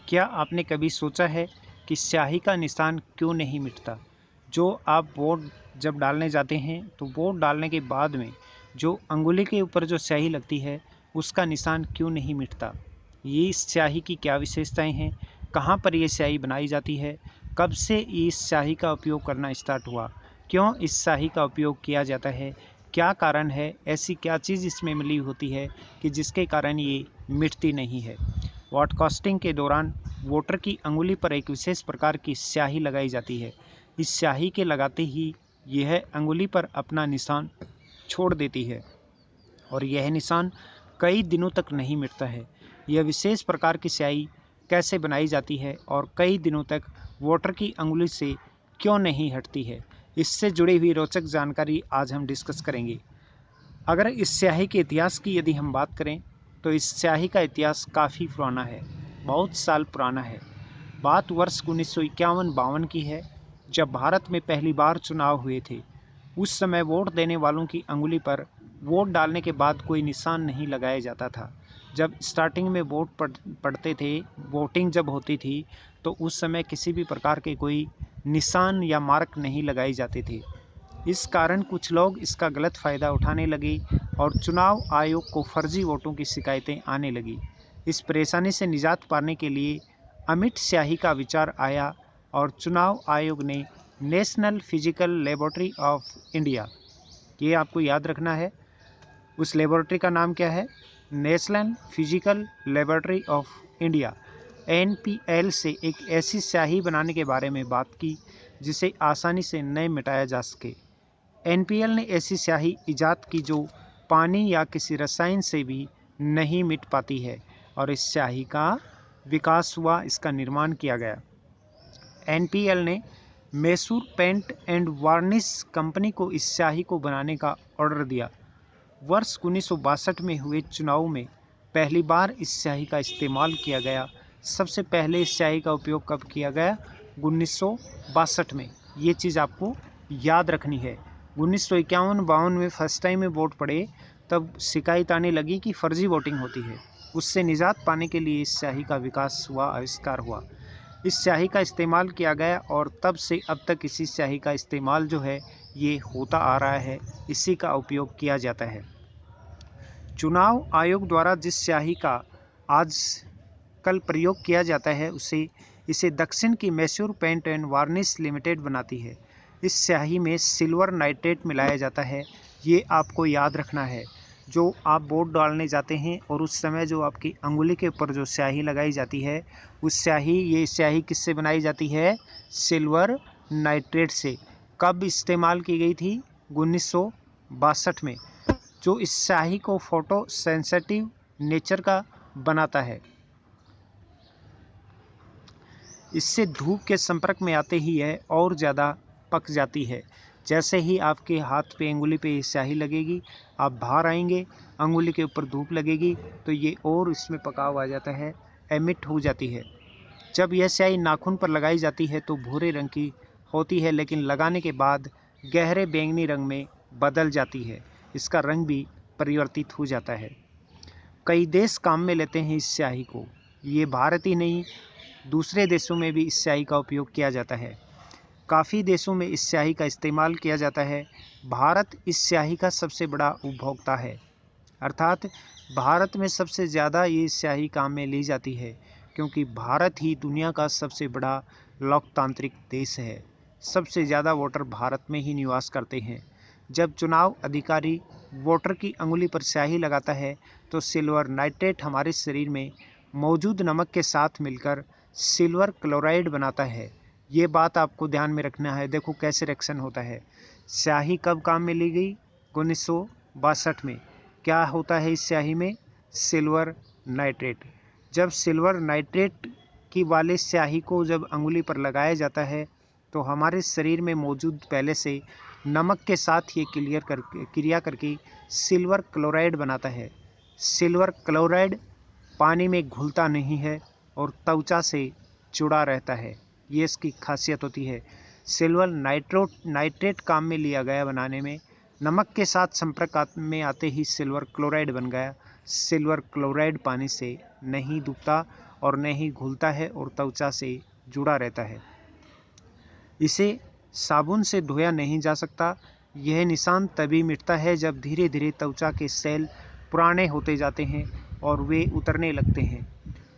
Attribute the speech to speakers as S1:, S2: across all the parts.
S1: क्या आपने कभी सोचा है कि स्याही का निशान क्यों नहीं मिटता? जो आप वोट जब डालने जाते हैं, तो वोट डालने के बाद में जो अंगुली के ऊपर जो स्याही लगती है, उसका निशान क्यों नहीं मिटता? ये इस स्याही की क्या विशेषताएं हैं? कहाँ पर ये स्याही बनाई जाती है? कब से इस स्याही का उपयोग करना स्टार्ट हुआ? क्यों इस स्याही का उपयोग किया जाता है? क्या कारण है? ऐसी क्या चीज़ इसमें मिली होती है कि जिसके कारण ये मिटती नहीं है? पॉडकास्टिंग के दौरान वोटर की अंगुली पर एक विशेष प्रकार की स्याही लगाई जाती है। इस स्याही के लगाते ही यह अंगुली पर अपना निशान छोड़ देती है और यह निशान कई दिनों तक नहीं मिटता है। यह विशेष प्रकार की स्याही कैसे बनाई जाती है और कई दिनों तक वोटर की अंगुली से क्यों नहीं हटती है, इससे जुड़ी हुई रोचक जानकारी आज हम डिस्कस करेंगे। अगर इस स्याही के इतिहास की यदि हम बात करें, तो इस स्याही का इतिहास काफ़ी पुराना है, बहुत साल पुराना है। बात वर्ष 1951-52 की है, जब भारत में पहली बार चुनाव हुए थे। उस समय वोट देने वालों की अंगुली पर वोट डालने के बाद कोई निशान नहीं लगाया जाता था। जब स्टार्टिंग में वोट पड़ते थे, वोटिंग जब होती थी, तो उस समय किसी भी प्रकार के कोई निशान या मार्क नहीं लगाए जाते थे। इस कारण कुछ लोग इसका गलत फ़ायदा उठाने लगे और चुनाव आयोग को फर्जी वोटों की शिकायतें आने लगी। इस परेशानी से निजात पाने के लिए अमिट स्याही का विचार आया और चुनाव आयोग ने national physical laboratory of India, ये आपको याद रखना है, उस लेबोरेटरी का नाम क्या है? National physical laboratory of India, NPL से एक ऐसी स्याही बनाने के बारे में बात की जिसे आसानी से न मिटाया जा सके। एनपीएल ने ऐसी स्याही इजाद की जो पानी या किसी रसायन से भी नहीं मिट पाती है और इस स्याही का विकास हुआ, इसका निर्माण किया गया। एनपीएल ने Mysore paint and varnish company को इस स्याही को बनाने का ऑर्डर दिया। वर्ष 1962 में हुए चुनाव में पहली बार इस स्याही का इस्तेमाल किया गया। सबसे पहले इस स्याही का उपयोग कब किया गया? 1962 में। ये चीज़ आपको याद रखनी है। 1951-52 में फर्स्ट टाइम में वोट पड़े, तब शिकायत आने लगी कि फर्जी वोटिंग होती है। उससे निजात पाने के लिए इस स्याही का विकास हुआ, आविष्कार हुआ। इस स्याही का इस्तेमाल किया गया और तब से अब तक इसी स्याही का इस्तेमाल जो है ये होता आ रहा है, इसी का उपयोग किया जाता है। चुनाव आयोग द्वारा जिस स्याही का आज कल प्रयोग किया जाता है इसे दक्षिण की Mysore paint and varnish limited बनाती है। इस स्याही में सिल्वर नाइट्रेट मिलाया जाता है, ये आपको याद रखना है। जो आप वोट डालने जाते हैं और उस समय जो आपकी अंगुली के ऊपर जो स्याही लगाई जाती है, ये स्याही किससे बनाई जाती है? सिल्वर नाइट्रेट से। कब इस्तेमाल की गई थी? 1962 में। जो इस स्याही को फोटो सेंसिटिव नेचर का बनाता है। इससे धूप के संपर्क में आते ही यह और ज़्यादा पक जाती है। जैसे ही आपके हाथ पे, अंगुली पे ये स्याही लगेगी, आप बाहर आएंगे, अंगुली के ऊपर धूप लगेगी, तो ये और इसमें पकाव आ जाता है, एमिट हो जाती है। जब यह स्याही नाखून पर लगाई जाती है तो भूरे रंग की होती है, लेकिन लगाने के बाद गहरे बैंगनी रंग में बदल जाती है। इसका रंग भी परिवर्तित हो जाता है। कई देश काम में लेते हैं इस स्याही को। ये भारत ही नहीं, दूसरे देशों में भी इस स्याही का उपयोग किया जाता है। काफ़ी देशों में इस स्याही का इस्तेमाल किया जाता है। भारत इस स्याही का सबसे बड़ा उपभोक्ता है, अर्थात भारत में सबसे ज़्यादा ये स्याही काम में ली जाती है, क्योंकि भारत ही दुनिया का सबसे बड़ा लोकतांत्रिक देश है। सबसे ज़्यादा वोटर भारत में ही निवास करते हैं। जब चुनाव अधिकारी वोटर की अंगुली पर स्याही लगाता है, तो सिल्वर नाइट्रेट हमारे शरीर में मौजूद नमक के साथ मिलकर सिल्वर क्लोराइड बनाता है। ये बात आपको ध्यान में रखना है। देखो कैसे रिएक्शन होता है। स्याही कब काम में ली गई? 1962 में। क्या होता है इस स्याही में? Silver nitrate. जब सिल्वर नाइट्रेट की वाले स्याही को जब अंगुली पर लगाया जाता है, तो हमारे शरीर में मौजूद पहले से नमक के साथ ये क्रिया करके सिल्वर क्लोराइड बनाता है। सिल्वर क्लोराइड पानी में घुलता नहीं है और त्वचा से जुड़ा रहता है, ये इसकी खासियत होती है। सिल्वर नाइट्रेट काम में लिया गया बनाने में। नमक के साथ संपर्क में आते ही सिल्वर क्लोराइड बन गया। सिल्वर क्लोराइड पानी से नहीं डूबता और न ही घुलता है और त्वचा से जुड़ा रहता है। इसे साबुन से धोया नहीं जा सकता। यह निशान तभी मिटता है जब धीरे धीरे त्वचा के सेल पुराने होते जाते हैं और वे उतरने लगते हैं।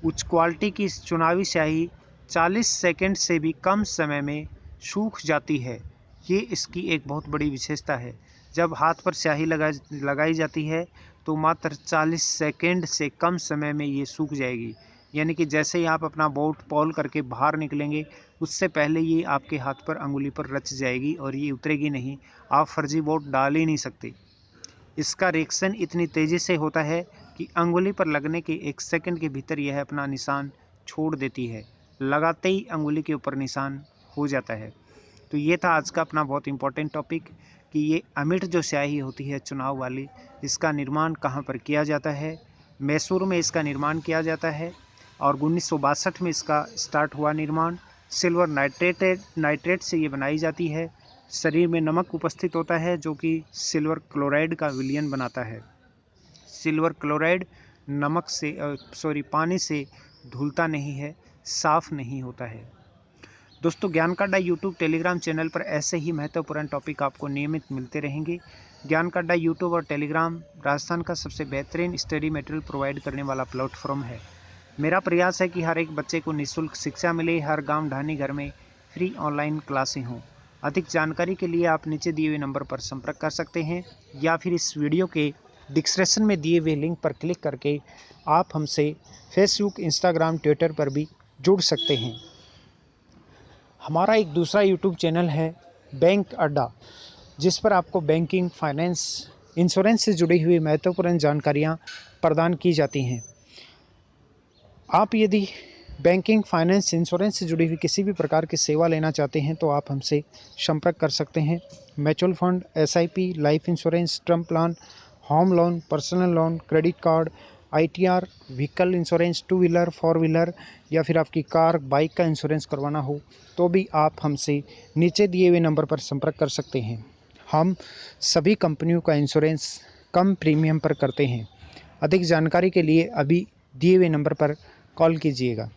S1: उच्च क्वालिटी की चुनावी स्याही 40 सेकंड से भी कम समय में सूख जाती है। ये इसकी एक बहुत बड़ी विशेषता है। जब हाथ पर स्याही लगाई जाती है तो मात्र 40 सेकंड से कम समय में ये सूख जाएगी। यानी कि जैसे ही आप अपना बोट पॉल करके बाहर निकलेंगे उससे पहले ये आपके हाथ पर अंगुली पर रच जाएगी और ये उतरेगी नहीं। आप फर्जी बोट डाल ही नहीं सकते। इसका रिएक्शन इतनी तेज़ी से होता है कि अंगुली पर लगने के 1 सेकंड के भीतर यह अपना निशान छोड़ देती है। लगाते ही अंगुली के ऊपर निशान हो जाता है। तो ये था आज का अपना बहुत इम्पोर्टेंट टॉपिक कि ये अमिट जो स्याही होती है चुनाव वाली, इसका निर्माण कहाँ पर किया जाता है। मैसूर में इसका निर्माण किया जाता है और 1962 में इसका स्टार्ट हुआ निर्माण। सिल्वर नाइट्रेट से ये बनाई जाती है। शरीर में नमक उपस्थित होता है जो कि सिल्वर क्लोराइड का विलयन बनाता है। सिल्वर क्लोराइड नमक से पानी से धुलता नहीं है, साफ नहीं होता है। दोस्तों, ज्ञान का अड्डा यूट्यूब टेलीग्राम चैनल पर ऐसे ही महत्वपूर्ण टॉपिक आपको नियमित मिलते रहेंगे। ज्ञान का अड्डा यूट्यूब और टेलीग्राम राजस्थान का सबसे बेहतरीन स्टडी मटेरियल प्रोवाइड करने वाला प्लेटफॉर्म है। मेरा प्रयास है कि हर एक बच्चे को निःशुल्क शिक्षा मिले, हर गांव ढानी घर में फ्री ऑनलाइन क्लासें हों। अधिक जानकारी के लिए आप नीचे दिए हुए नंबर पर संपर्क कर सकते हैं या फिर इस वीडियो के डिस्क्रिप्शन में दिए हुए लिंक पर क्लिक करके आप हमसे फेसबुक, इंस्टाग्राम, ट्विटर पर भी जुड़ सकते हैं। हमारा एक दूसरा यूट्यूब चैनल है बैंक अड्डा, जिस पर आपको बैंकिंग, फाइनेंस, इंश्योरेंस से जुड़ी हुई महत्वपूर्ण जानकारियाँ प्रदान की जाती हैं। आप यदि बैंकिंग, फाइनेंस, इंश्योरेंस से जुड़ी हुई किसी भी प्रकार की सेवा लेना चाहते हैं तो आप हमसे संपर्क कर सकते हैं। Mutual fund, SIP, life insurance, term plan, home loan, personal loan, credit card, ITR, vehicle insurance, 2 wheeler, 4 wheeler या फिर आपकी कार, बाइक का इंश्योरेंस करवाना हो तो भी आप हमसे नीचे दिए हुए नंबर पर संपर्क कर सकते हैं। हम सभी कंपनियों का इंश्योरेंस कम प्रीमियम पर करते हैं। अधिक जानकारी के लिए अभी दिए हुए नंबर पर कॉल कीजिएगा।